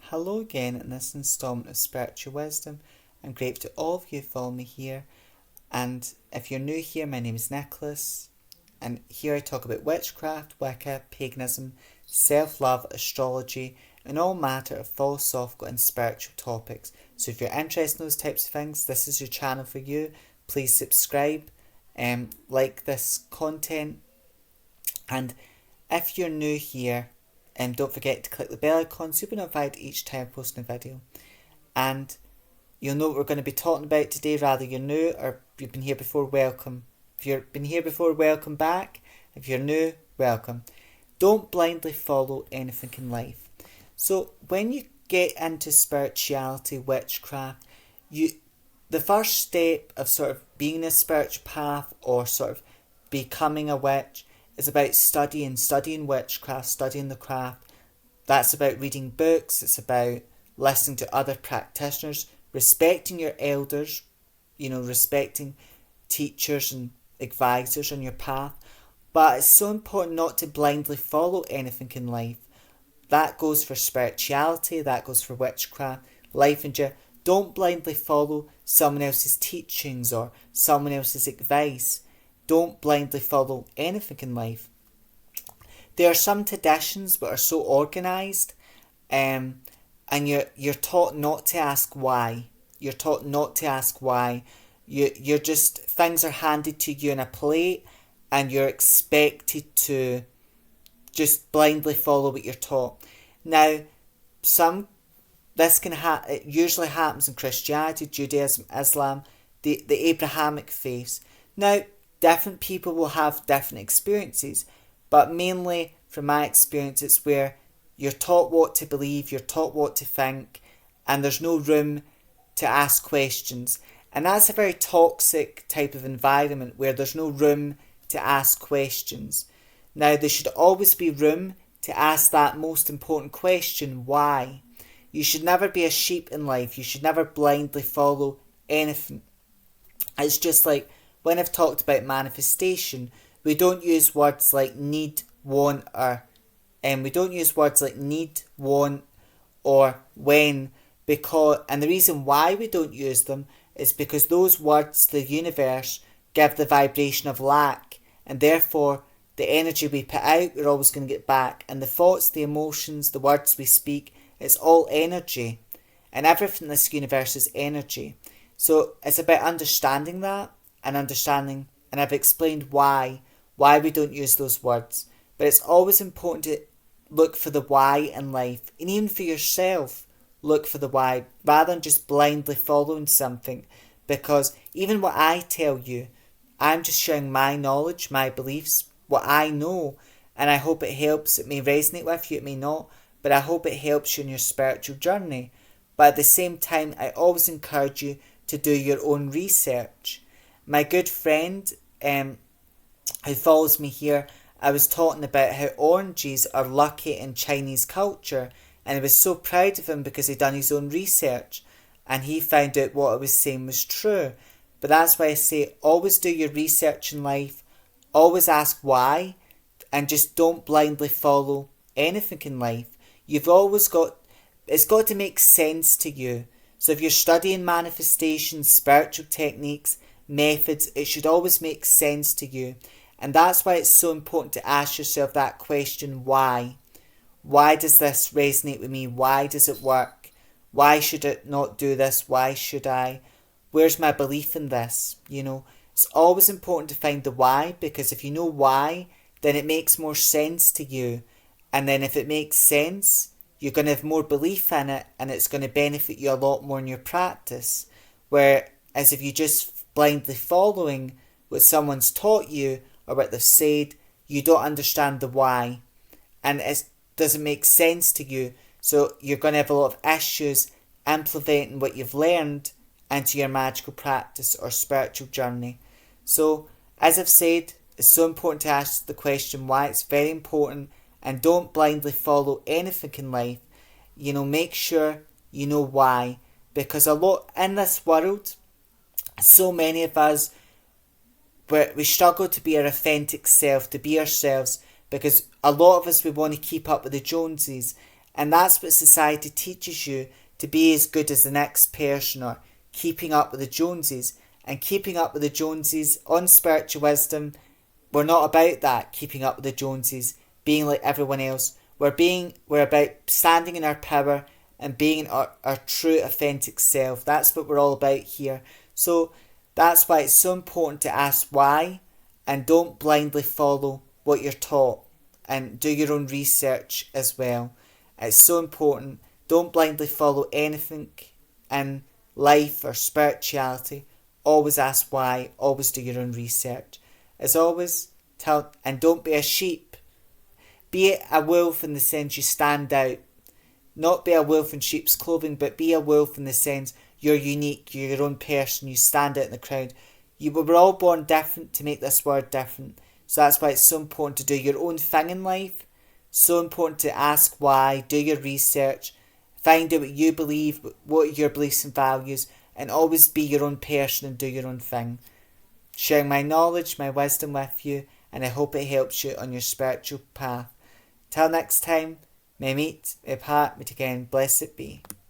Hello again in this installment of Spiritual Wisdom. I'm grateful to all of you who follow me here. And if you're new here, my name is Nicholas. And here I talk about witchcraft, Wicca, paganism, self-love, astrology, and all matter of philosophical and spiritual topics. So if you're interested in those types of things, this is your channel for you. Please subscribe and like this content. And if you're new here, don't forget to click the bell icon so you'll be notified each time I post a video. And you'll know what we're going to be talking about today, rather you're new or you've been here before, welcome. If you've been here before, welcome back. If you're new, welcome. Don't blindly follow anything in life. So when you get into spirituality, witchcraft, the first step of sort of being a spiritual path or sort of becoming a witch is about studying witchcraft, studying the craft. That's about reading books, it's about listening to other practitioners, respecting your elders, respecting teachers and advisors on your path. But it's so important not to blindly follow anything in life. That goes for spirituality, that goes for witchcraft, life in general. Don't blindly follow someone else's teachings or someone else's advice. Don't blindly follow anything in life. There are some traditions that are so organised, and you're taught not to ask why. You're taught not to ask why. You're just, things are handed to you in a plate, and you're expected to just blindly follow what you're taught. Now, it usually happens in Christianity, Judaism, Islam, the Abrahamic faiths. Now, different people will have different experiences, but mainly from my experience, it's where you're taught what to believe, you're taught what to think, and there's no room to ask questions. And that's a very toxic type of environment where there's no room to ask questions. Now, there should always be room to ask that most important question, why? You should never be a sheep in life. You should never blindly follow anything. It's just like when I've talked about manifestation, we don't use words like need, want, or when, and the reason why we don't use them is because those words to the universe give the vibration of lack, and therefore the energy we put out, we're always going to get back. And the thoughts, the emotions, the words we speak, it's all energy. And everything in this universe is energy. So it's about understanding that and I've explained why we don't use those words. But it's always important to look for the why in life. And even for yourself, look for the why rather than just blindly following something. Because even what I tell you, I'm just sharing my knowledge, my beliefs, what I know, and I hope it helps. It may resonate with you, it may not, but I hope it helps you in your spiritual journey. But at the same time, I always encourage you to do your own research. My good friend who follows me here, I was talking about how oranges are lucky in Chinese culture, and I was so proud of him because he'd done his own research and he found out what I was saying was true. But that's why I say always do your research in life, always ask why, and just don't blindly follow anything in life. It's got to make sense to you. So if you're studying manifestation, spiritual techniques, methods, it should always make sense to you. And that's why it's so important to ask yourself that question, why? Why does this resonate with me? Why does it work? Why should it not do this? Why should I? Where's my belief in this? It's always important to find the why, because if you know why, then it makes more sense to you. And then if it makes sense, you're going to have more belief in it, and it's going to benefit you a lot more in your practice. Whereas if you just blindly following what someone's taught you or what they've said, you don't understand the why, and it doesn't make sense to you. So you're going to have a lot of issues implementing what you've learned into your magical practice or spiritual journey. So, as I've said, it's so important to ask the question why. It's very important, and don't blindly follow anything in life. Make sure you know why, because a lot in this world, so many of us, we struggle to be our authentic self, to be ourselves, because a lot of us, we want to keep up with the Joneses, And that's what society teaches you, to be as good as the next person, or keeping up with the Joneses. And keeping up with the Joneses on Spiritual Wisdom, we're not about that, keeping up with the Joneses, being like everyone else. We're about standing in our power and being our true authentic self. That's what we're all about here. So that's why it's so important to ask why, and don't blindly follow what you're taught, and do your own research as well. It's so important. Don't blindly follow anything in life or spirituality. Always ask why. Always do your own research. As always, and don't be a sheep. Be a wolf in the sense you stand out. Not be a wolf in sheep's clothing, but be a wolf in the sense you're unique, you're your own person, you stand out in the crowd. You were all born different to make this world different. So that's why it's so important to do your own thing in life. So important to ask why, do your research, find out what you believe, what are your beliefs and values, and always be your own person and do your own thing. Sharing my knowledge, my wisdom with you, and I hope it helps you on your spiritual path. Till next time, may meet, may part, meet again, blessed be.